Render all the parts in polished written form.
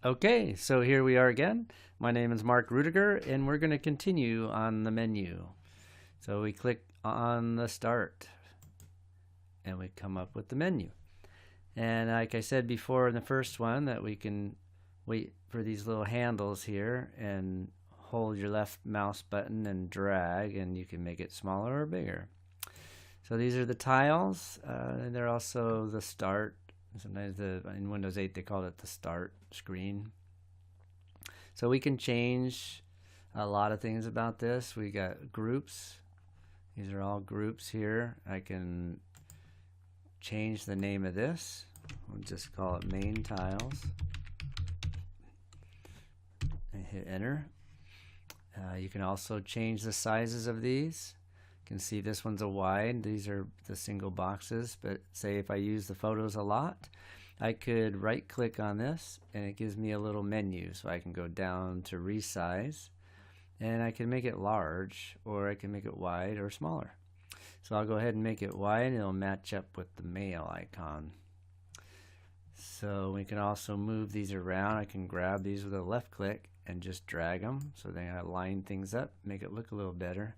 Okay, so here we are again. My name is Mark Rudiger, and we're going to continue on the menu. So we click on the start, and we come up with the menu. And like I said before in the first one, that we can wait for these little handles here and hold your left mouse button and drag, and you can make it smaller or bigger. So these are the tiles, and they're also the start. Sometimes in Windows 8 they call it the start screen. So we can change a lot of things about this. We got groups. These are all groups here. I can change the name of this. We'll just call it main tiles. And hit enter. You can also change the sizes of these. You can see this one's a wide. These are the single boxes, but say if I use the photos a lot, I could right click on this and it gives me a little menu, so I can go down to resize and I can make it large, or I can make it wide or smaller. So I'll go ahead and make it wide, and it'll match up with the mail icon. So we can also move these around. I can grab these with a left click and just drag them, so then I line things up, make it look a little better.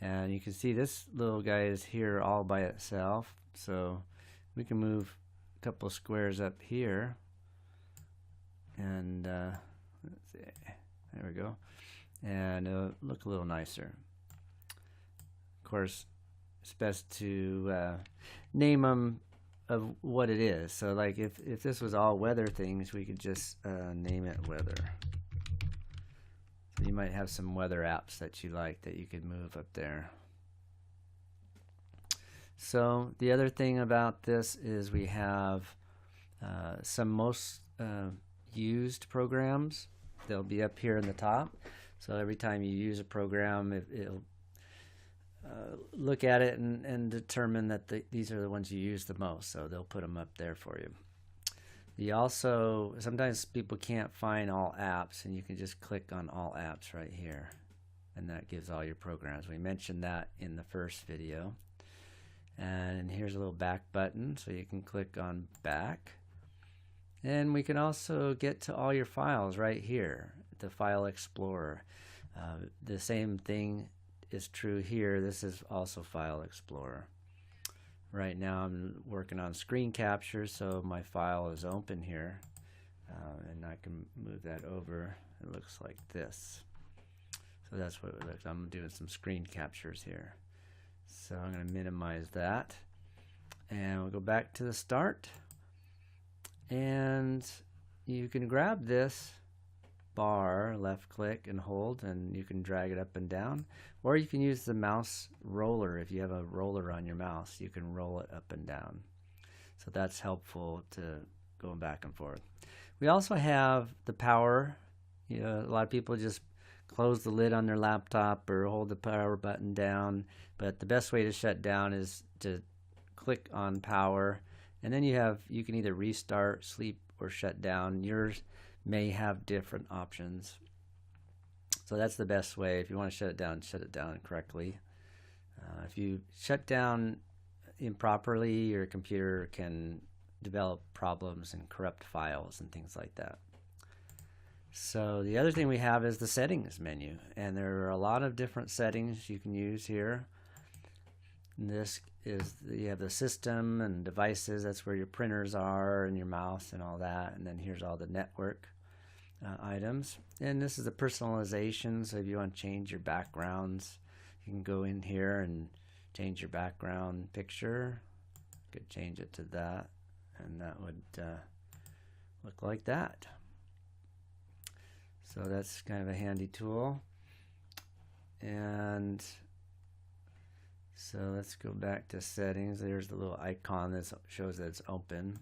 And you can see this little guy is here all by itself, so we can move a couple of squares up here, and let's see, there we go, and it'll look a little nicer. Of course, it's best to name them of what it is. So like if this was all weather things, we could just name it weather. So you might have some weather apps that you like that you could move up there. So the other thing about this is we have some most used programs. They'll be up here in the top. So every time you use a program, it'll look at it and determine that these are the ones you use the most. So they'll put them up there for you. You also, sometimes people can't find all apps, and you can just click on all apps right here, and that gives all your programs. We mentioned that in the first video. And here's a little back button, so you can click on back. And we can also get to all your files right here, the File Explorer. The same thing is true here. This is also File Explorer. Right now I'm working on screen capture, so my file is open here, and I can move that over. It looks like this. So that's what it looks. I'm doing some screen captures here. So I'm going to minimize that, and we'll go back to the start, and you can grab this bar, left click and hold, and you can drag it up and down, or you can use the mouse roller. If you have a roller on your mouse, you can roll it up and down. So that's helpful to going back and forth. We also have the power. You know, a lot of people just close the lid on their laptop or hold the power button down, but the best way to shut down is to click on power, and then you can either restart, sleep, or shut down. Yours may have different options. So that's the best way. If you want to shut it down correctly. If you shut down improperly, your computer can develop problems and corrupt files and things like that. So the other thing we have is the settings menu, and there are a lot of different settings you can use here. And this is, you have the system and devices. That's where your printers are and your mouse and all that. And then here's all the network items. And this is the personalization. So if you want to change your backgrounds, you can go in here and change your background picture. You could change it to that, and that would look like that. So that's kind of a handy tool. And so let's go back to settings. There's the little icon that shows that it's open.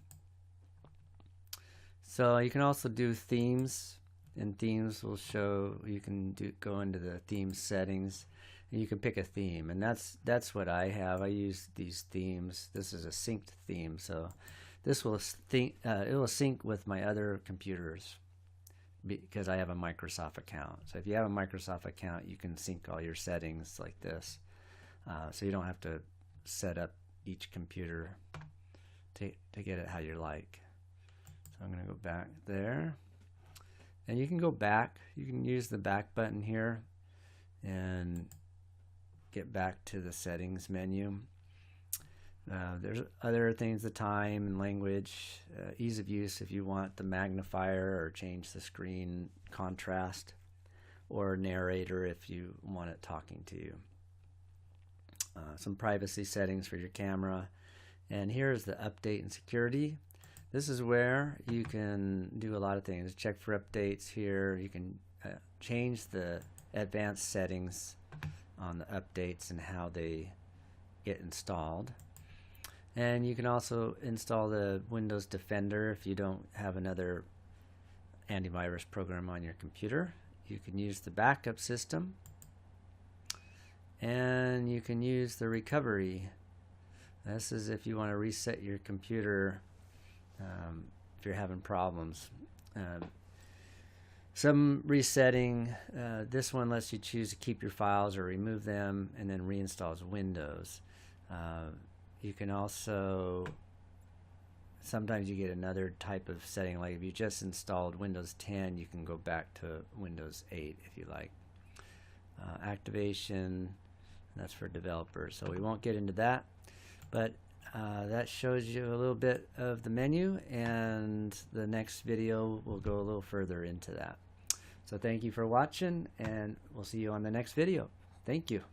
So you can also do themes, and themes will show, you can go into the theme settings, and you can pick a theme, and that's what I have. I use these themes. This is a synced theme, so this will it will sync with my other computers because I have a Microsoft account. So if you have a Microsoft account, you can sync all your settings like this. So you don't have to set up each computer to get it how you like. So I'm going to go back there. And you can go back. You can use the back button here and get back to the settings menu. There's other things, the time and language, ease of use if you want the magnifier or change the screen contrast, or narrator if you want it talking to you. Some privacy settings for your camera. And here's the update and security. This is where you can do a lot of things. Check for updates here. You can change the advanced settings on the updates and how they get installed. And you can also install the Windows Defender if you don't have another antivirus program on your computer. You can use the backup system, and you can use the recovery. This is if you want to reset your computer if you're having problems. Some resetting. This one lets you choose to keep your files or remove them, and then reinstalls Windows. You can also, sometimes you get another type of setting, like if you just installed Windows 10, you can go back to Windows 8 if you like. Activation, that's for developers, so we won't get into that, but that shows you a little bit of the menu, and the next video will go a little further into that. So thank you for watching, and we'll see you on the next video. Thank you.